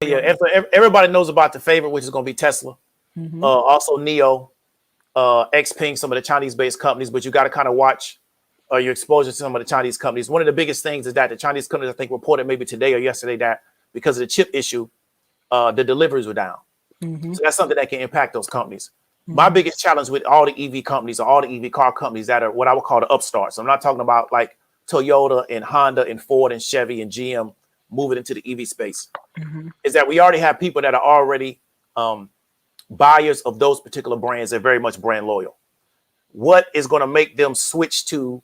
Yeah, everybody knows about the favorite, which is going to be Tesla. Also, Neo, Xpeng, some of the Chinese-based companies, but you got to kind of watch your exposure to some of the Chinese companies. One of the biggest things is that the Chinese companies, I think, reported maybe today or yesterday that because of the chip issue, the deliveries were down. So that's something that can impact those companies. My biggest challenge with all the EV companies or all the EV car companies that are what I would call the upstarts. I'm not talking about like Toyota and Honda and Ford and Chevy and GM moving into the EV space. Is that we already have people that are already buyers of those particular brands. They're very much brand loyal. What is going to make them switch to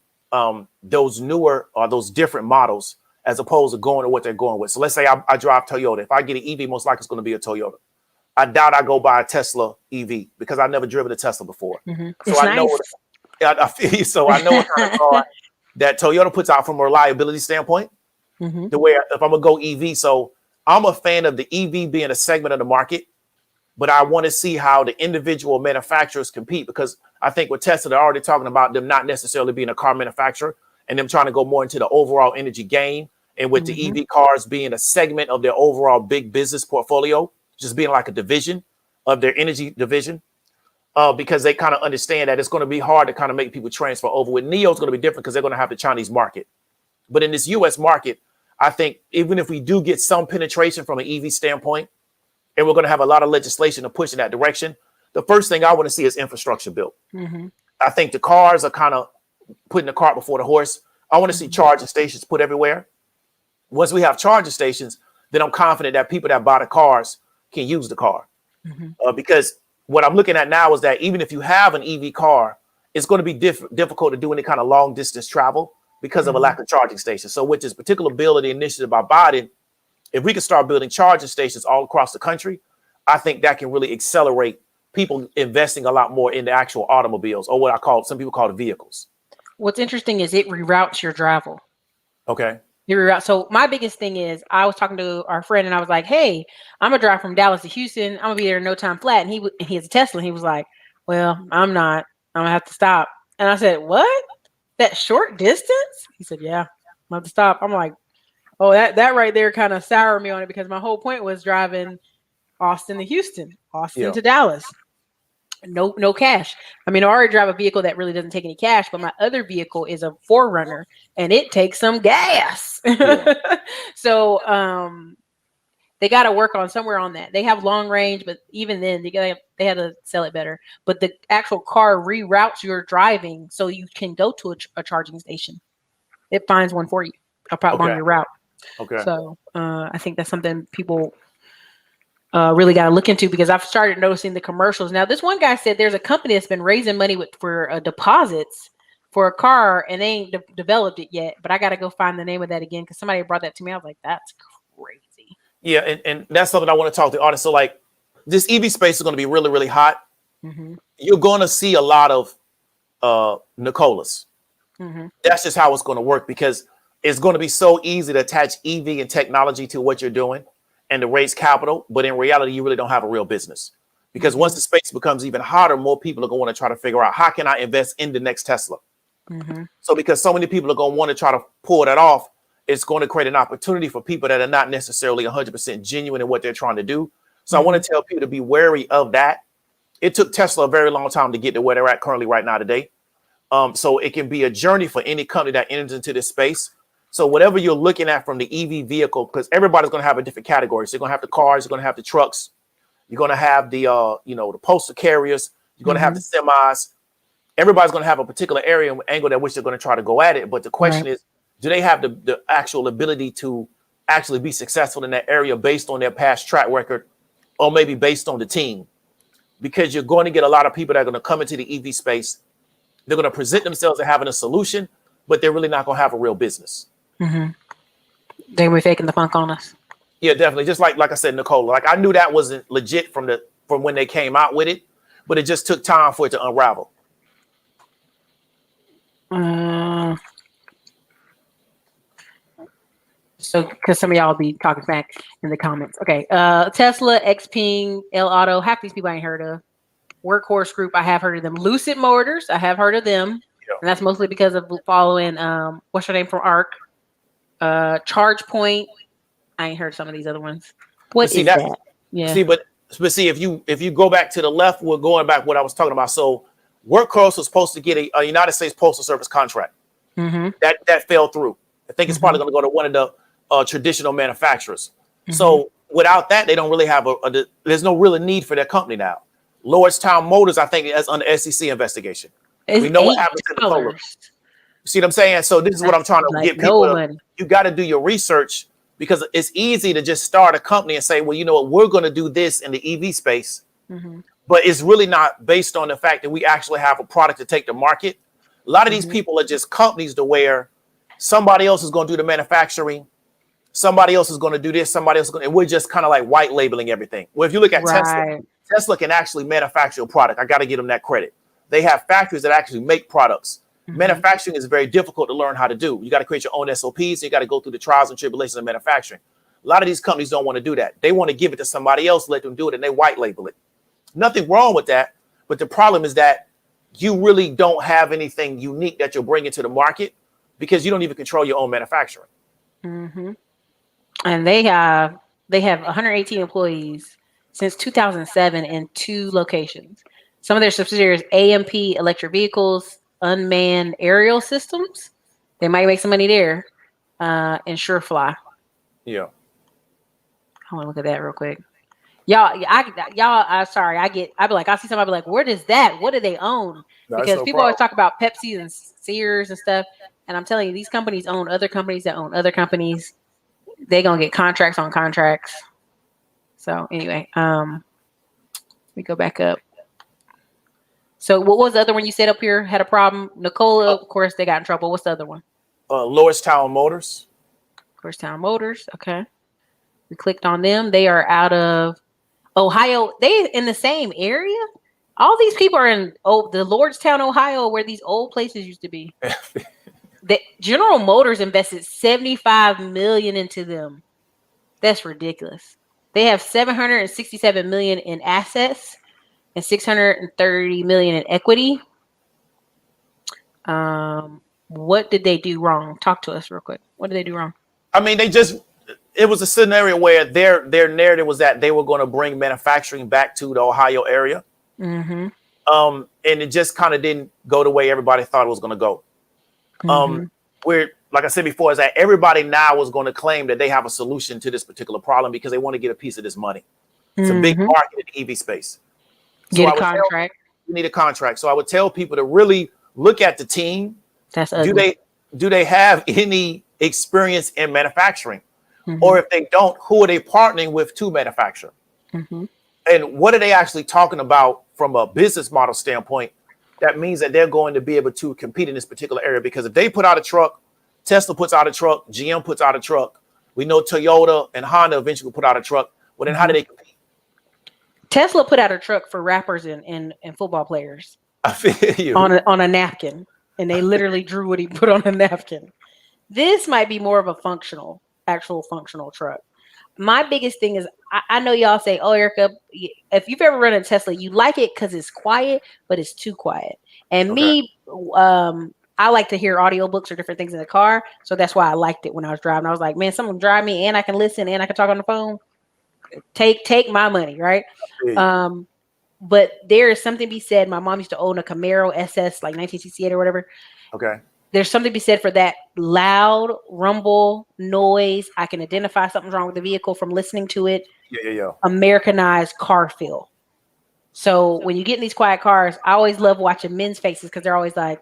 those newer or those different models as opposed to going to what they're going with? So let's say I drive Toyota. If I get an EV, most likely it's going to be a Toyota. I doubt I go buy a Tesla EV because I've never driven a Tesla before. So it's I know nice. I feel so I know what kind of car that Toyota puts out from a reliability standpoint. The way if I'm gonna go EV, so I'm a fan of the EV being a segment of the market, but I want to see how the individual manufacturers compete because I think with Tesla, they're already talking about them not necessarily being a car manufacturer and them trying to go more into the overall energy game. And with the EV cars being a segment of their overall big business portfolio, just being like a division of their energy division, because they kind of understand that it's going to be hard to kind of make people transfer over. With Neo, it's going to be different because they're going to have the Chinese market. But in this US market, I think even if we do get some penetration from an EV standpoint, and we're going to have a lot of legislation to push in that direction, the first thing I want to see is infrastructure built. I think the cars are kind of putting the cart before the horse. I want to see charging stations put everywhere. Once we have charging stations, then I'm confident that people that buy the cars can use the car. Because what I'm looking at now is that even if you have an EV car, it's going to be difficult to do any kind of long distance travel because of a lack of charging stations. So with this particular bill or the initiative by Biden, if we can start building charging stations all across the country, I think that can really accelerate people investing a lot more in the actual automobiles or what some people call the vehicles. What's interesting is it reroutes your travel. Okay. So my biggest thing is I was talking to our friend and I was like, hey, I'm gonna drive from Dallas to Houston. I'm gonna be there in no time flat. And he has a Tesla. And he was like, well, I'm not. I'm gonna have to stop. And I said, what? That short distance? He said, yeah, I'm gonna have to stop. I'm like, oh, that right there kind of soured me on it because my whole point was driving Austin to Houston, Austin to Dallas. No cash. I mean, I already drive a vehicle that really doesn't take any cash, but my other vehicle is a 4Runner and it takes some gas. So they got to work on somewhere on that. They have long range, but even then they had to sell it better. But the actual car reroutes your driving so you can go to a charging station. It finds one for you on your route. Okay. So I think that's something people really got to look into because I've started noticing the commercials. Now, this one guy said there's a company that's been raising money for deposits for a car and they ain't developed it yet. But I got to go find the name of that again because somebody brought that to me. I was like, that's crazy. Yeah, and that's something I want to talk to the audience. So like this EV space is going to be really, really hot. You're going to see a lot of Nicolas. That's just how it's going to work because it's going to be so easy to attach EV and technology to what you're doing and to raise capital. But in reality, you really don't have a real business because once the space becomes even hotter, more people are going to want to try to figure out how can I invest in the next Tesla? So because so many people are going to want to try to pull that off, it's going to create an opportunity for people that are not necessarily 100% genuine in what they're trying to do. So I want to tell people to be wary of that. It took Tesla a very long time to get to where they're at currently right now today. So it can be a journey for any company that enters into this space. So whatever you're looking at from the EV vehicle, because everybody's going to have a different category. So you're going to have the cars, you're going to have the trucks, you're going to have the the postal carriers, you're going to have the semis. Everybody's going to have a particular area and angle at which they're going to try to go at it. But the question is, do they have the actual ability to actually be successful in that area based on their past track record or maybe based on the team? Because you're going to get a lot of people that are going to come into the EV space. They're going to present themselves as having a solution, but they're really not going to have a real business. They were faking the funk on us. Yeah, definitely. Just like I said, Nicole, like I knew that wasn't legit from when they came out with it, but it just took time for it to unravel. So, because some of y'all be talking back in the comments. Okay. Tesla, Xpeng, L Auto, half these people I ain't heard of. Workhorse Group, I have heard of them. Lucid Motors, I have heard of them. Yeah. And that's mostly because of following, what's her name from ARC? Charge Point. I ain't heard some of these other ones. What is that? Yeah. See, but see, if you go back to the left, we're going back what I was talking about. So Workhorse was supposed to get a United States Postal Service contract. That fell through. I think it's probably going to go to one of the traditional manufacturers. So without that, they don't really have there's no real need for their company now. Lordstown Motors, I think, is under SEC investigation. We know what happens in the Polo. You see what I'm saying? So this is what I'm trying to get people. You got to do your research, because it's easy to just start a company and say, well, you know what, we're going to do this in the EV space. But it's really not based on the fact that we actually have a product to take to market. A lot of these people are just companies to where somebody else is going to do the manufacturing. Somebody else is going to do this. Somebody else is going to, and we're just kind of like white labeling everything. Well, if you look at Tesla can actually manufacture a product. I got to give them that credit. They have factories that actually make products. Manufacturing is very difficult to learn how to do. You got to create your own SOPs. You got to go through the trials and tribulations of manufacturing. A lot of these companies don't want to do that. They want to give it to somebody else, let them do it, and they white label it. Nothing wrong with that. But the problem is that you really don't have anything unique that you're bringing to the market, because you don't even control your own manufacturing. And they have 118 employees since 2007 in 2 locations. Some of their subsidiaries, AMP Electric Vehicles, Unmanned Aerial Systems. They might make some money there. And Surefly. Yeah. I want to look at that real quick. Y'all, sorry, I be like, I see somebody be like, where is that? What do they own? Because people always talk about Pepsi and Sears and stuff. And I'm telling you, these companies own other companies that own other companies. They're going to get contracts on contracts. So anyway, we go back up. So what was the other one you said up here had a problem? Nikola, of course, they got in trouble. What's the other one? Lordstown Motors. Lordstown Motors. Okay. We clicked on them. They are out of Ohio. They in the same area. All these people are in the Lordstown, Ohio, where these old places used to be. The General Motors invested $75 million into them. That's ridiculous. They have $767 million in assets and $630 million in equity. What did they do wrong? Talk to us real quick. What did they do wrong? I mean, it was a scenario where their narrative was that they were going to bring manufacturing back to the Ohio area. And it just kind of didn't go the way everybody thought it was going to go. Where, like I said before, is that everybody now is going to claim that they have a solution to this particular problem because they want to get a piece of this money. It's a big market in the EV space. So Get a contract. You need a contract. So I would tell people to really look at the team. That's ugly. Do they have any experience in manufacturing? Or if they don't, who are they partnering with to manufacture? And what are they actually talking about from a business model standpoint? That means that they're going to be able to compete in this particular area. Because if they put out a truck, Tesla puts out a truck, GM puts out a truck, we know Toyota and Honda eventually put out a truck. Well, then how do they compete? Tesla put out a truck for rappers and football players. I feel you. On a napkin. And they literally drew what he put on a napkin. This might be more of a actual functional truck. My biggest thing is, I know y'all say, oh, Ericka, if you've ever run a Tesla, you like it because it's quiet, but it's too quiet. And me, I like to hear audiobooks or different things in the car. So that's why I liked it when I was driving. I was like, man, someone drive me and I can listen and I can talk on the phone. Take my money, right? But there is something to be said. My mom used to own a Camaro SS, like 1968 or whatever. Okay. There's something to be said for that loud rumble noise. I can identify something's wrong with the vehicle from listening to it. Yeah. Americanized car feel. So when you get in these quiet cars, I always love watching men's faces because they're always like,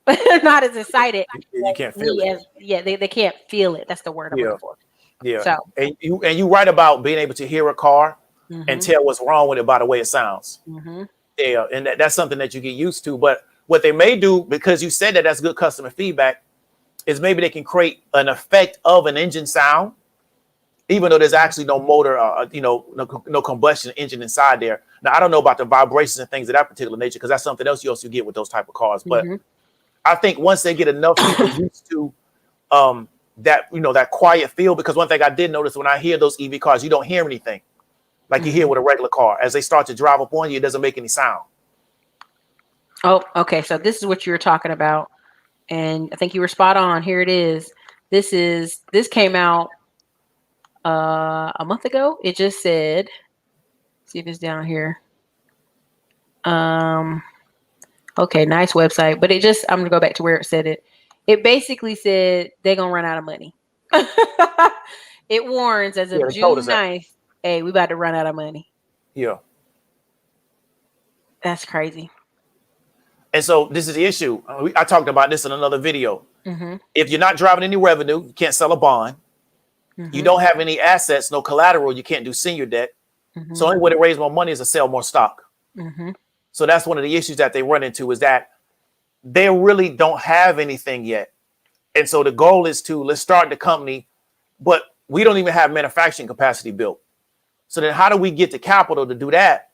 not as excited. You can't feel it. They can't feel it. That's the word I'm looking for. Yeah. So and you write about being able to hear a car and tell what's wrong with it by the way it sounds. Yeah, and that's something that you get used to. But what they may do, because you said that's good customer feedback, is maybe they can create an effect of an engine sound, even though there's actually no motor, no combustion engine inside there. Now, I don't know about the vibrations and things of that particular nature, because that's something else you also get with those type of cars. But I think once they get enough people used to that quiet feel, because one thing I did notice when I hear those EV cars, you don't hear anything. like you hear with a regular car. As they start to drive up on you, it doesn't make any sound. Oh, okay. So this is what you were talking about. And I think you were spot on. Here it is. This came out a month ago. It just said, see if it's down here. Okay, nice website. But I'm gonna go back to where it said it. It basically said they're gonna run out of money. It warns as of June 9th, hey, we about to run out of money. Yeah. That's crazy. And so this is the issue. I talked about this in another video. Mm-hmm. If you're not driving any revenue, you can't sell a bond. Mm-hmm. You don't have any assets, no collateral, you can't do senior debt. Mm-hmm. So the only way to raise more money is to sell more stock. Mm-hmm. So that's one of the issues that they run into, is that they really don't have anything yet. And so the goal is let's start the company, but we don't even have manufacturing capacity built. So then how do we get the capital to do that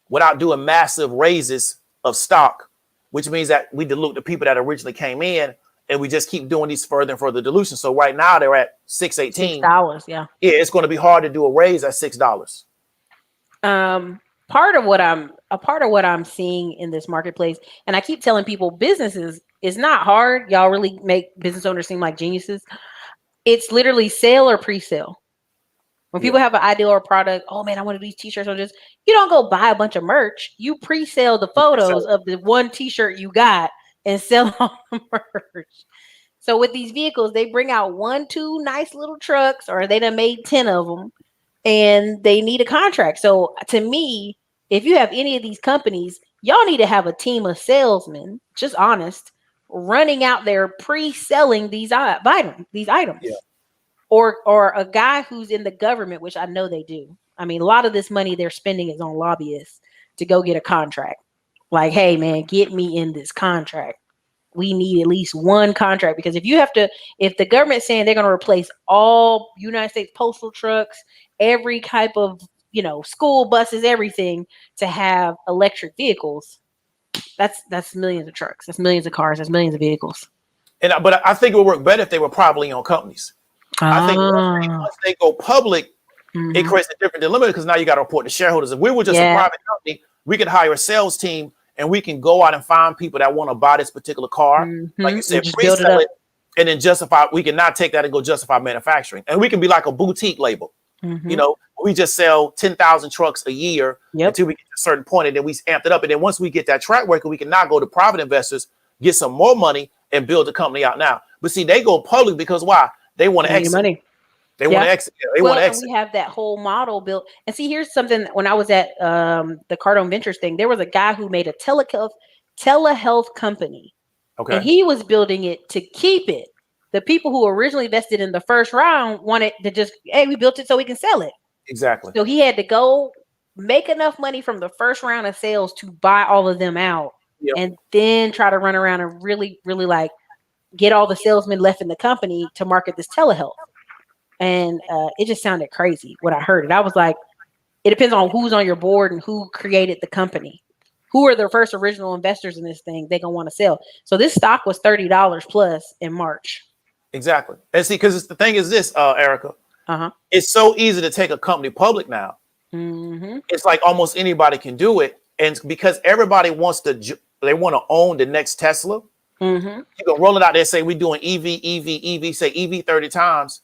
without doing massive raises of stock, which means that we dilute the people that originally came in, and we just keep doing these further and further dilution. So right now they're at $6.18. $6, yeah. Yeah, it's going to be hard to do a raise at $6. Part of what I'm seeing in this marketplace, and I keep telling people, businesses is not hard. Y'all really make business owners seem like geniuses. It's literally sale or pre-sale. When people have an idea or a product, oh man, I want to do these t-shirts. You don't go buy a bunch of merch. You pre-sale the photos of the one t-shirt you got and sell all the merch. So with these vehicles, they bring out 1-2 nice little trucks, or they done made 10 of them, and they need a contract. So to me, if you have any of these companies, y'all need to have a team of salesmen, just honest, running out there pre-selling these items. Yeah. Or a guy who's in the government, which I know they do. I mean, a lot of this money they're spending is on lobbyists to go get a contract. Like, hey man, get me in this contract. We need at least one contract, because if the government's saying they're going to replace all United States postal trucks, every type of, school buses, everything, to have electric vehicles, that's millions of trucks, that's millions of cars, that's millions of vehicles. But I think it would work better if they were privately owned companies. I think once they go public, it creates a different dilemma, because now you got to report to shareholders. If we were just a private company, we could hire a sales team and we can go out and find people that want to buy this particular car. Like you said, pre-sell it and then justify. We can not take that and go justify manufacturing. And we can be like a boutique label. We just sell 10,000 trucks a year until we get to a certain point, and then we amp it up. And then once we get that track record, we can now go to private investors, get some more money, and build the company out now. But see, they go public because why? They want to exit. Money. They want to exit. They want to exit. We have that whole model built. And see, here's something. When I was at the Cardone Ventures thing, there was a guy who made a telehealth company. Okay. And he was building it to keep it. The people who originally invested in the first round wanted to just, hey, we built it so we can sell it. Exactly. So he had to go make enough money from the first round of sales to buy all of them out, and then try to run around and really, really like get all the salesmen left in the company to market this telehealth. And it just sounded crazy when I heard it. I was like, it depends on who's on your board and who created the company. Who are the first original investors in this thing? They're going to want to sell. So this stock was $30 plus in March. Exactly. And see, because the thing is this, Erica, it's so easy to take a company public now. It's like almost anybody can do it. And because everybody wants to own the next Tesla, you can roll it out there, say we're doing EV, say EV 30 times.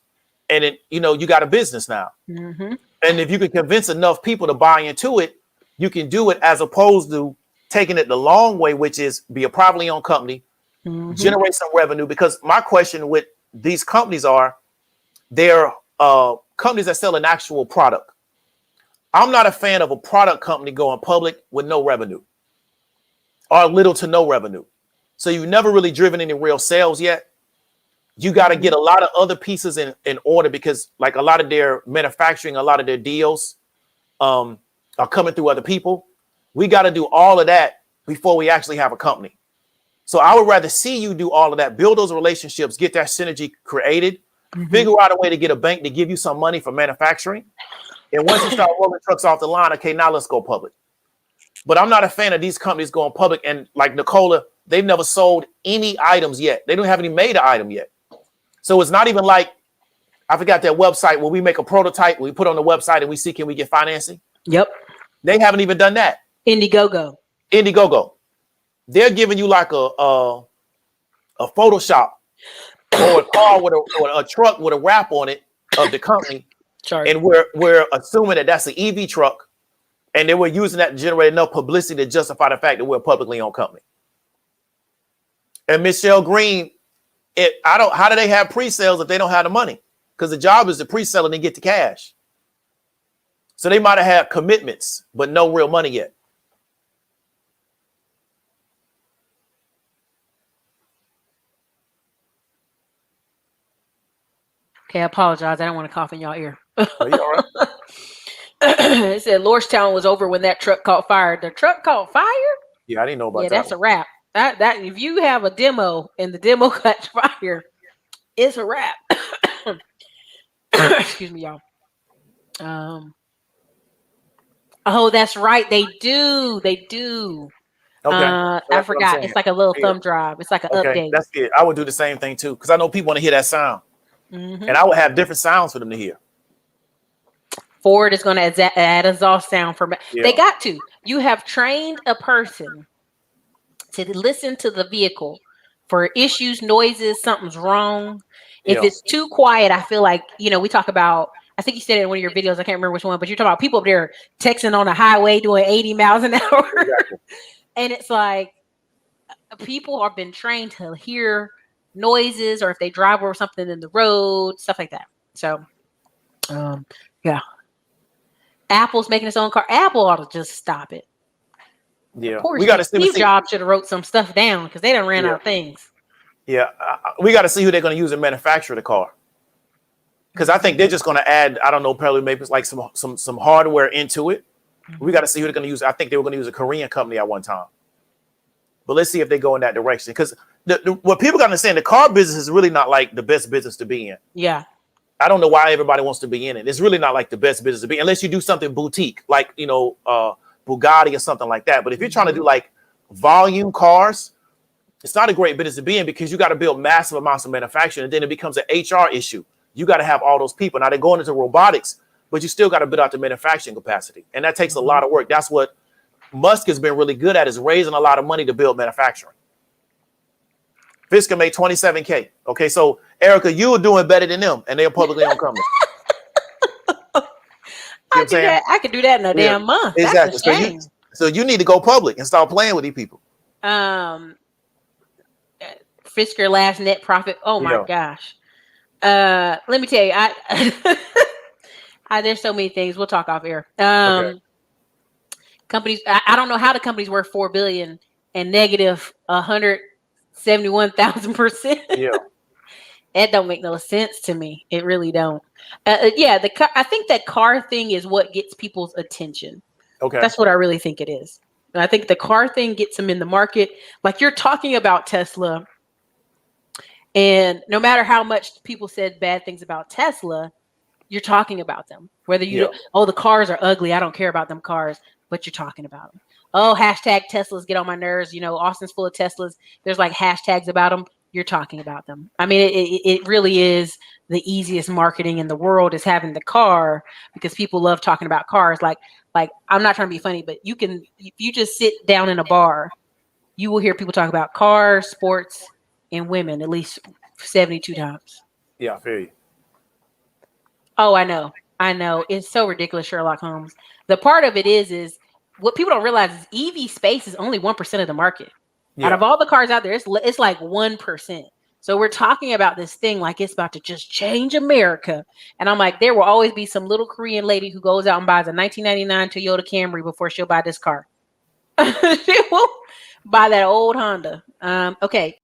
And then, you got a business now. And if you can convince enough people to buy into it, you can do it, as opposed to taking it the long way, which is be a privately owned company, generate some revenue. Because my question with these companies they're companies that sell an actual product. I'm not a fan of a product company going public with no revenue or little to no revenue. So you've never really driven any real sales yet. You got to get a lot of other pieces in order, because like a lot of their manufacturing, a lot of their deals are coming through other people. We got to do all of that before we actually have a company. So I would rather see you do all of that, build those relationships, get that synergy created, figure out a way to get a bank to give you some money for manufacturing. And once you start rolling trucks off the line, okay, now let's go public. But I'm not a fan of these companies going public. And like Nicola, they've never sold any items yet. They don't have any made item yet. So it's not even like, I forgot that website where we make a prototype, we put on the website and we see, can we get financing? Yep. They haven't even done that. Indiegogo. They're giving you like a Photoshop or a car with a truck with a wrap on it of the company. Sorry. And we're assuming that that's an EV truck, and they were using that to generate enough publicity to justify the fact that we're a publicly owned company. And Michelle Green, how do they have pre-sales if they don't have the money? Because the job is to pre-sell and then get the cash. So they might have had commitments, but no real money yet. Okay, I apologize. I don't want to cough in y'all ear. Are you all right? It said Lordstown was over when that truck caught fire. The truck caught fire? Yeah, I didn't know about that. Yeah, that's a wrap. That if you have a demo and the demo catch fire, it's a wrap. Excuse me, y'all. Oh, that's right. They do. Okay. I forgot. It's like a little thumb drive. It's like an update. That's it. I would do the same thing too, because I know people want to hear that sound. And I would have different sounds for them to hear. Ford is going to add a exhaust sound for. Yeah. They got to. You have trained a person to listen to the vehicle for issues, noises, something's wrong. If it's too quiet, I feel like, we talk about, I think you said it in one of your videos, I can't remember which one, but you're talking about people up there texting on the highway doing 80 miles an hour. Exactly. And it's like, people have been trained to hear noises, or if they drive over something in the road, stuff like that. So, yeah. Apple's making its own car. Apple ought to just stop it. Yeah, we got to see. Steve Jobs should have wrote some stuff down because they done ran out of things. Yeah, we got to see who they're going to use to manufacture the car. Because I think they're just going to add, I don't know, probably maybe like some hardware into it. We got to see who they're going to use. I think they were going to use a Korean company at one time. But let's see if they go in that direction. Because what people got to understand, the car business is really not like the best business to be in. Yeah. I don't know why everybody wants to be in it. It's really not like the best business to be, unless you do something boutique, like, Bugatti or something like that. But if you're trying to do like volume cars, it's not a great business to be in, because you got to build massive amounts of manufacturing, and then it becomes an HR issue. You got to have all those people. Now they're going into robotics, but you still got to build out the manufacturing capacity. And that takes a lot of work. That's what Musk has been really good at, is raising a lot of money to build manufacturing. Fisker made $27K. Okay, so Erica, you're doing better than them, and they're a publicly owned company. I could do that in a damn month. Exactly. So you need to go public and start playing with these people. Fisker last net profit. Oh my gosh. Let me tell you, there's so many things. We'll talk off air. Companies. I don't know how the company's worth $4 billion and negative 171,000%. Yeah. That don't make no sense to me. It really don't. I think that car thing is what gets people's attention. Okay. That's what I really think it is. And I think the car thing gets them in the market. Like, you're talking about Tesla, and no matter how much people said bad things about Tesla, you're talking about them. Whether the cars are ugly, I don't care about them cars, but you're talking about them. Oh, hashtag Teslas get on my nerves. Austin's full of Teslas. There's like hashtags about them. You're talking about them. I mean, it really is the easiest marketing in the world, is having the car, because people love talking about cars. Like I'm not trying to be funny, but if you just sit down in a bar, you will hear people talk about cars, sports, and women at least 72 times. Yeah, I feel you. Oh, I know. It's so ridiculous, Sherlock Holmes. The part of it is what people don't realize is EV space is only 1% of the market. Yeah. Out of all the cars out there, it's like 1%. So we're talking about this thing like it's about to just change America. And I'm like, there will always be some little Korean lady who goes out and buys a 1999 Toyota Camry before she'll buy this car. She will buy that old Honda. Okay.